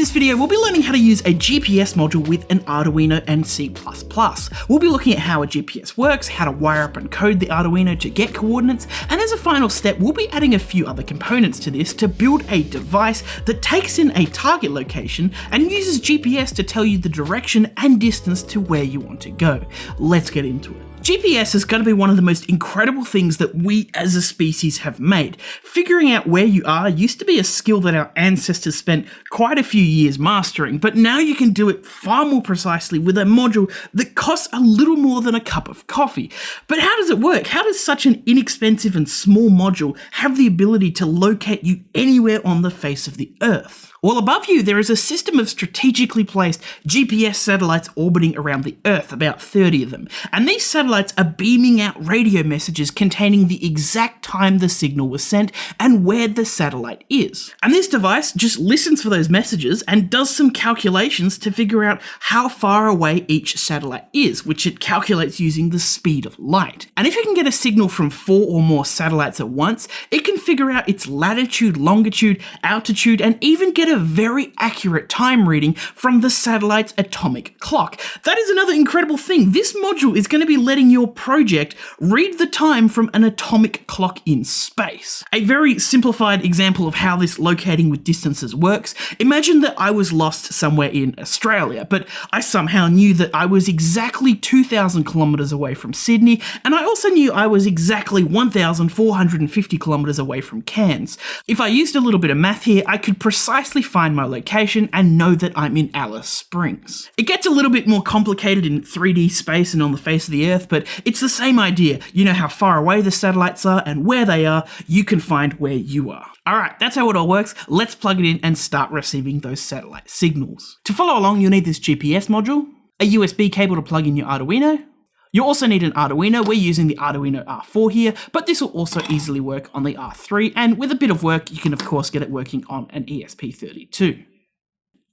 this video, we'll be learning how to use a GPS module with an Arduino and C++. We'll be looking at how a GPS works, how to wire up and code the Arduino to get coordinates, and as a final step, we'll be adding a few other components to this to build a device that takes in a target location and uses GPS to tell you the direction and distance to where you want to go. Let's get into it. GPS is going to be one of the most incredible things that we as a species have made. Figuring out where you are used to be a skill that our ancestors spent quite a few years mastering, but now you can do it far more precisely with a module that costs a little more than a cup of coffee. But how does it work? How does such an inexpensive and small module have the ability to locate you anywhere on the face of the Earth? Well, above you, there is a system of strategically placed GPS satellites orbiting around the Earth, about 30 of them. And these satellites are beaming out radio messages containing the exact time the signal was sent and where the satellite is. And this device just listens for those messages and does some calculations to figure out how far away each satellite is, which it calculates using the speed of light. And if you can get a signal from 4 or more satellites at once, it can figure out its latitude, longitude, altitude, and even get a very accurate time reading from the satellite's atomic clock. That is another incredible thing. This module is going to be letting your project read the time from an atomic clock in space. A very simplified example of how this locating with distances works. Imagine that I was lost somewhere in Australia, but I somehow knew that I was exactly 2,000 kilometers away from Sydney, and I also knew I was exactly 1,450 kilometers away from Cairns. If I used a little bit of math here, I could precisely find my location and know that I'm in Alice Springs. It gets a little bit more complicated in 3D space and on the face of the Earth, but it's the same idea. You know how far away the satellites are and where they are, you can find where you are. Alright, that's how it all works. Let's plug it in and start receiving those satellite signals. To follow along, you'll need this GPS module, a USB cable to plug in your Arduino. You'll also need an Arduino. We're using the Arduino R4 here, but this will also easily work on the R3, and with a bit of work, you can of course get it working on an ESP32.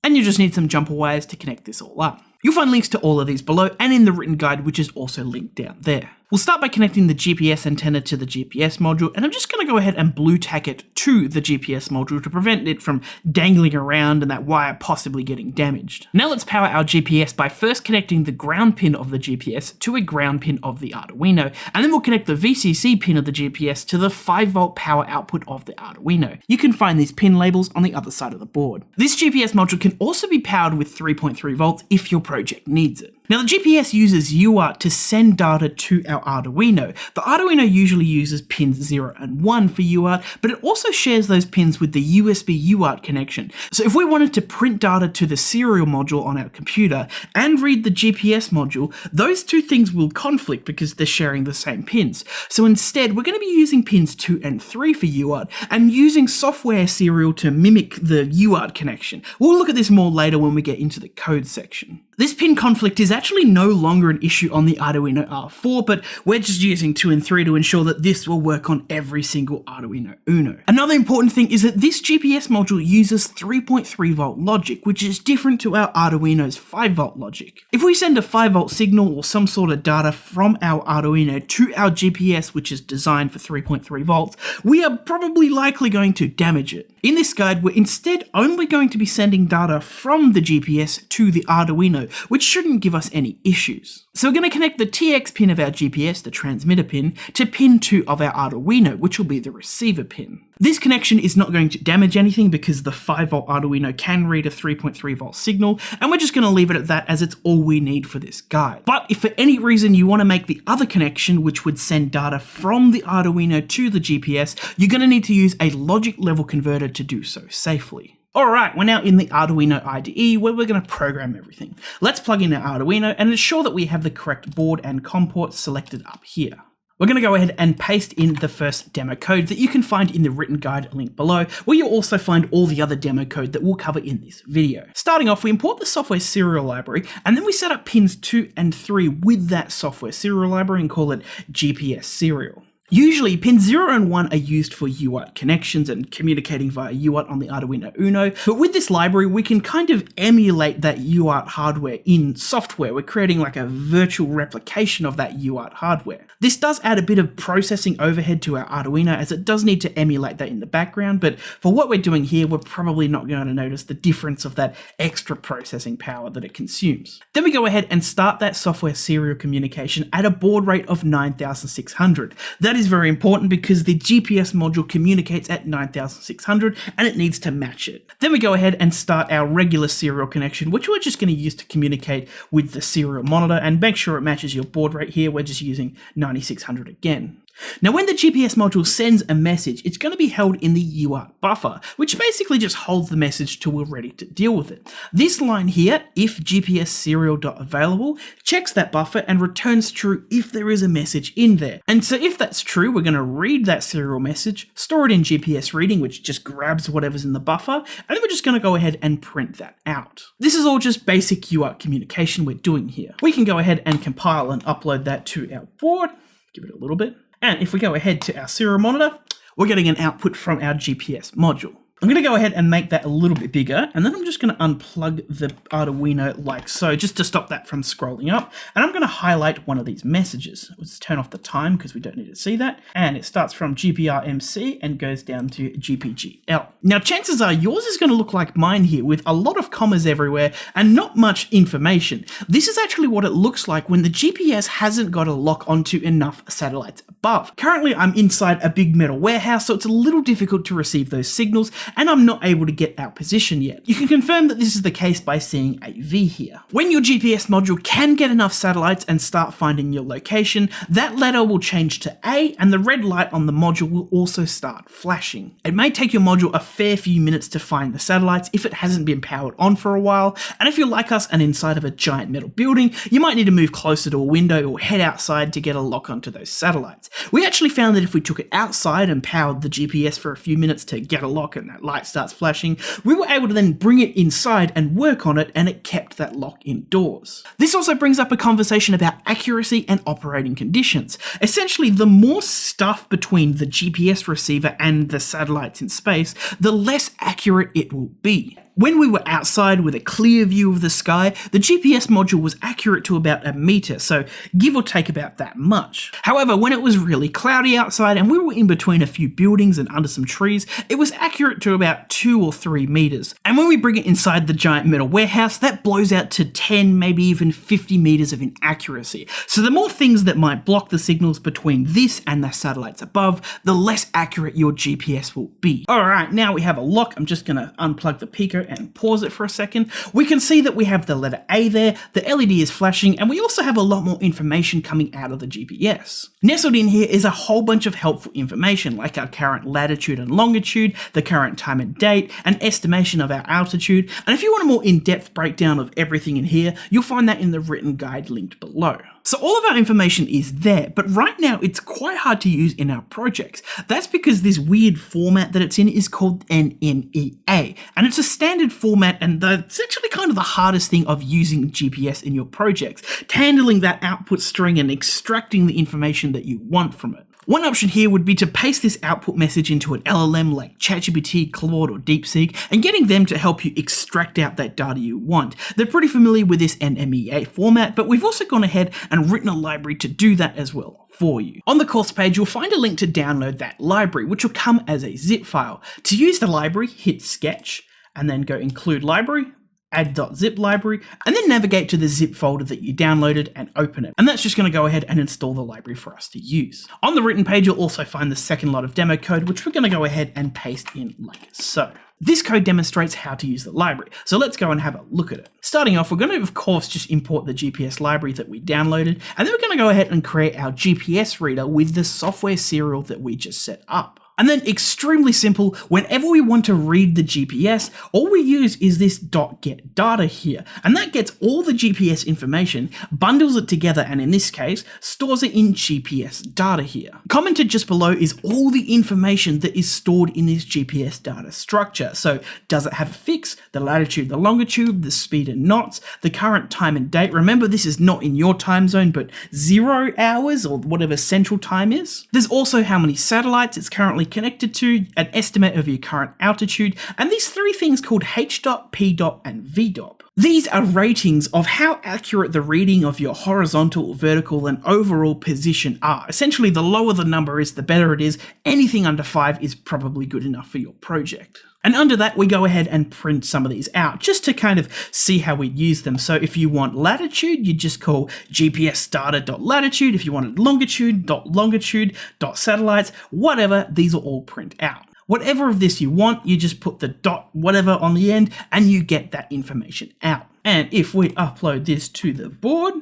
And you just need some jumper wires to connect this all up. You'll find links to all of these below and in the written guide, which is also linked down there. We'll start by connecting the GPS antenna to the GPS module, and I'm just going to go ahead and blue tack it to the GPS module to prevent it from dangling around and that wire possibly getting damaged. Now let's power our GPS by first connecting the ground pin of the GPS to a ground pin of the Arduino, and then we'll connect the VCC pin of the GPS to the 5-volt power output of the Arduino. You can find these pin labels on the other side of the board. This GPS module can also be powered with 3.3 volts if your project needs it. Now the GPS uses UART to send data to our Arduino. The Arduino usually uses pins 0 and 1 for UART, but it also shares those pins with the USB UART connection. So if we wanted to print data to the serial module on our computer and read the GPS module, those two things will conflict because they're sharing the same pins. So instead, we're going to be using pins 2 and 3 for UART and using software serial to mimic the UART connection. We'll look at this more later when we get into the code section. This pin conflict is actually no longer an issue on the Arduino R4, but we're just using 2 and 3 to ensure that this will work on every single Arduino Uno. Another important thing is that this GPS module uses 3.3 volt logic, which is different to our Arduino's 5 volt logic. If we send a 5 volt signal or some sort of data from our Arduino to our GPS, which is designed for 3.3 volts, we are probably likely going to damage it. In this guide, we're instead only going to be sending data from the GPS to the Arduino, which shouldn't give us any issues. So we're going to connect the TX pin of our GPS, the transmitter pin, to pin 2 of our Arduino, which will be the receiver pin. This connection is not going to damage anything because the 5 volt Arduino can read a 3.3 volt signal, and we're just going to leave it at that as it's all we need for this guide. But if for any reason you want to make the other connection, which would send data from the Arduino to the GPS, you're going to need to use a logic level converter to do so safely. Alright, we're now in the Arduino IDE where we're going to program everything. Let's plug in our Arduino and ensure that we have the correct board and COM ports selected up here. We're going to go ahead and paste in the first demo code that you can find in the written guide link below, where you'll also find all the other demo code that we'll cover in this video. Starting off, we import the software serial library, and then we set up pins 2 and 3 with that software serial library and call it GPS serial. Usually, pins 0 and 1 are used for UART connections and communicating via UART on the Arduino Uno, but with this library, we can kind of emulate that UART hardware in software. We're creating like a virtual replication of that UART hardware. This does add a bit of processing overhead to our Arduino, as it does need to emulate that in the background, but for what we're doing here, we're probably not going to notice the difference of that extra processing power that it consumes. Then we go ahead and start that software serial communication at a baud rate of 9600. That is very important because the GPS module communicates at 9600 and it needs to match it. Then we go ahead and start our regular serial connection, which we're just going to use to communicate with the serial monitor, and make sure it matches your baud rate here. We're just using 9600 again. Now, when the GPS module sends a message, it's going to be held in the UART buffer, which basically just holds the message till we're ready to deal with it. This line here, if GPS serial.available, checks that buffer and returns true if there is a message in there. And so if that's true, we're going to read that serial message, store it in GPS reading, which just grabs whatever's in the buffer, and then we're just going to go ahead and print that out. This is all just basic UART communication we're doing here. We can go ahead and compile and upload that to our board, give it a little bit. And if we go ahead to our serial monitor, we're getting an output from our GPS module. I'm going to go ahead and make that a little bit bigger, and then I'm just going to unplug the Arduino like so, just to stop that from scrolling up. And I'm going to highlight one of these messages. Let's turn off the time because we don't need to see that. And it starts from GPRMC and goes down to GPGL. Now, chances are yours is going to look like mine here, with a lot of commas everywhere and not much information. This is actually what it looks like when the GPS hasn't got a lock onto enough satellites above. Currently, I'm inside a big metal warehouse, so it's a little difficult to receive those signals, and I'm not able to get our position yet. You can confirm that this is the case by seeing a V here. When your GPS module can get enough satellites and start finding your location, that letter will change to A, and the red light on the module will also start flashing. It may take your module a fair few minutes to find the satellites if it hasn't been powered on for a while, and if you're like us and inside of a giant metal building, you might need to move closer to a window or head outside to get a lock onto those satellites. We actually found that if we took it outside and powered the GPS for a few minutes to get a lock and that light starts flashing, we were able to then bring it inside and work on it, and it kept that lock indoors. This also brings up a conversation about accuracy and operating conditions. Essentially, the more stuff between the GPS receiver and the satellites in space, the less accurate it will be. When we were outside with a clear view of the sky, the GPS module was accurate to about a meter, so give or take about that much. However, when it was really cloudy outside and we were in between a few buildings and under some trees, it was accurate to about 2 or 3 meters. And when we bring it inside the giant metal warehouse, that blows out to 10, maybe even 50 meters of inaccuracy. So the more things that might block the signals between this and the satellites above, the less accurate your GPS will be. Alright, now we have a lock. I'm just going to unplug the Pico and pause it for a second. We can see that we have the letter A there, the LED is flashing, and we also have a lot more information coming out of the GPS. Nestled in here is a whole bunch of helpful information, like our current latitude and longitude, the current time and date, an estimation of our altitude, and if you want a more in-depth breakdown of everything in here, you'll find that in the written guide linked below. So all of our information is there, but right now it's quite hard to use in our projects. That's because this weird format that it's in is called NMEA, and it's a standard format, and it's actually kind of the hardest thing of using GPS in your projects, handling that output string and extracting the information that you want from it. One option here would be to paste this output message into an LLM like ChatGPT, Claude, or DeepSeek, and getting them to help you extract out that data you want. They're pretty familiar with this NMEA format, but we've also gone ahead and written a library to do that as well for you. On the course page, you'll find a link to download that library, which will come as a zip file. To use the library, hit Sketch, and then go Include Library, add.zip library, and then navigate to the zip folder that you downloaded and open it. And that's just going to go ahead and install the library for us to use. On the written page, you'll also find the second lot of demo code, which we're going to go ahead and paste in like so. This code demonstrates how to use the library, so let's go and have a look at it. Starting off, we're going to, of course, just import the GPS library that we downloaded, and then we're going to go ahead and create our GPS reader with the software serial that we just set up. And then extremely simple, whenever we want to read the GPS, all we use is this .get data here, and that gets all the GPS information, bundles it together, and in this case, stores it in GPS data here. Commented just below is all the information that is stored in this GPS data structure. So does it have a fix, the latitude, the longitude, the speed in knots, the current time and date? Remember, this is not in your time zone, but 0 hours or whatever central time is. There's also how many satellites it's currently connected to, an estimate of your current altitude, and these three things called H dot, P dot, and V dot. These are ratings of how accurate the reading of your horizontal, vertical, and overall position are. Essentially, the lower the number is, the better it is. Anything under 5 is probably good enough for your project. And under that, we go ahead and print some of these out just to kind of see how we use them. So if you want latitude, you just call GPS data.latitude. If you wanted longitude.satellites, whatever, these will all print out. Whatever of this you want, you just put the dot whatever on the end and you get that information out. And if we upload this to the board,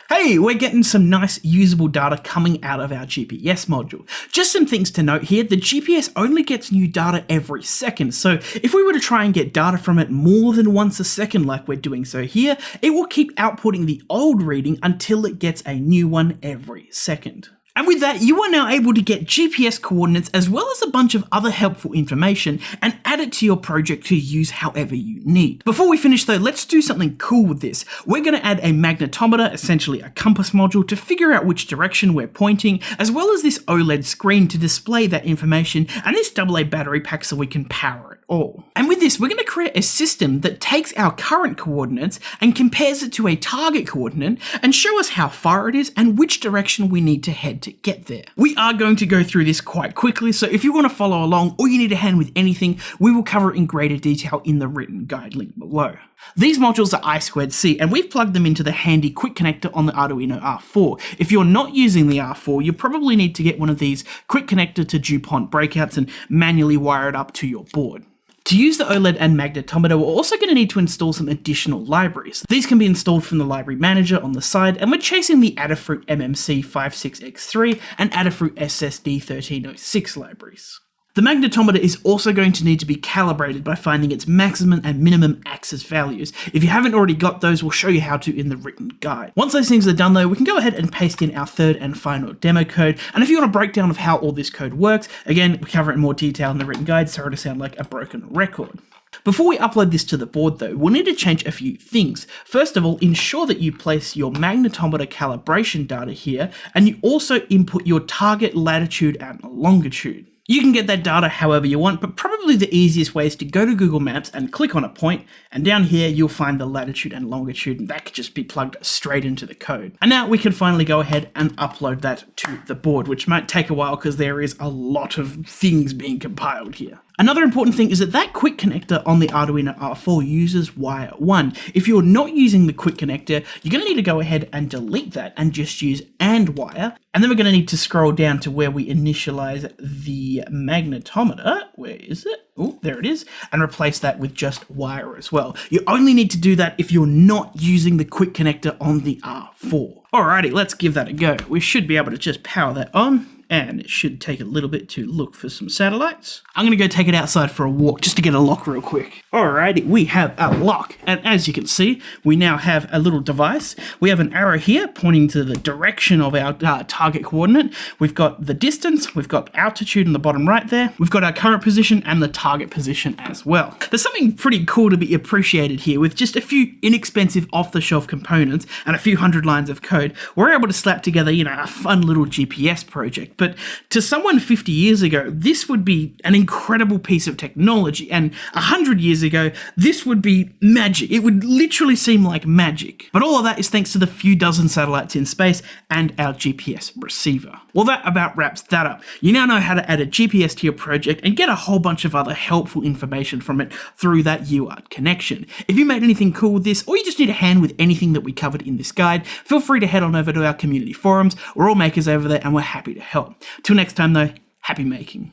hey, we're getting some nice usable data coming out of our GPS module. Just some things to note here, the GPS only gets new data every second, so if we were to try and get data from it more than once a second like we're doing so here, it will keep outputting the old reading until it gets a new one every second. And with that, you are now able to get GPS coordinates as well as a bunch of other helpful information and add it to your project to use however you need. Before we finish though, let's do something cool with this. We're going to add a magnetometer, essentially a compass module, to figure out which direction we're pointing, as well as this OLED screen to display that information, and this AA battery pack so we can power it all. And with this, we're going to create a system that takes our current coordinates and compares it to a target coordinate and show us how far it is and which direction we need to head to get there. We are going to go through this quite quickly, so if you want to follow along or you need a hand with anything, we will cover it in greater detail in the written guide link below. These modules are I2C, and we've plugged them into the handy quick connector on the Arduino R4. If you're not using the R4, you probably need to get one of these quick connector to DuPont breakouts and manually wire it up to your board. To use the OLED and magnetometer, we're also going to need to install some additional libraries. These can be installed from the library manager on the side, and we're chasing the Adafruit MMC56X3 and Adafruit SSD1306 libraries. The magnetometer is also going to need to be calibrated by finding its maximum and minimum axis values. If you haven't already got those, we'll show you how to in the written guide. Once those things are done though, we can go ahead and paste in our third and final demo code. And if you want a breakdown of how all this code works, again, we cover it in more detail in the written guide, sorry to sound like a broken record. Before we upload this to the board though, we'll need to change a few things. First of all, ensure that you place your magnetometer calibration data here, and you also input your target latitude and longitude. You can get that data however you want, but probably the easiest way is to go to Google Maps and click on a point, and down here you'll find the latitude and longitude, and that could just be plugged straight into the code. And now we can finally go ahead and upload that to the board, which might take a while because there is a lot of things being compiled here. Another important thing is that that quick connector on the Arduino R4 uses wire 1. If you're not using the quick connector, you're going to need to go ahead and delete that and just use AND wire. And then we're going to need to scroll down to where we initialize the magnetometer. Where is it? Oh, there it is. And replace that with just wire as well. You only need to do that if you're not using the quick connector on the R4. Alrighty, let's give that a go. We should be able to just power that on. And it should take a little bit to look for some satellites. I'm going to go take it outside for a walk just to get a lock real quick. Alrighty, we have a lock. And as you can see, we now have a little device. We have an arrow here pointing to the direction of our target coordinate. We've got the distance, we've got altitude in the bottom right there. We've got our current position and the target position as well. There's something pretty cool to be appreciated here. With just a few inexpensive off-the-shelf components and a few hundred lines of code, we're able to slap together, a fun little GPS project. But to someone 50 years ago, this would be an incredible piece of technology. And 100 years ago, this would be magic. It would literally seem like magic. But all of that is thanks to the few dozen satellites in space and our GPS receiver. Well, that about wraps that up. You now know how to add a GPS to your project and get a whole bunch of other helpful information from it through that UART connection. If you made anything cool with this, or you just need a hand with anything that we covered in this guide, feel free to head on over to our community forums. We're all makers over there and we're happy to help. Till next time though, happy making.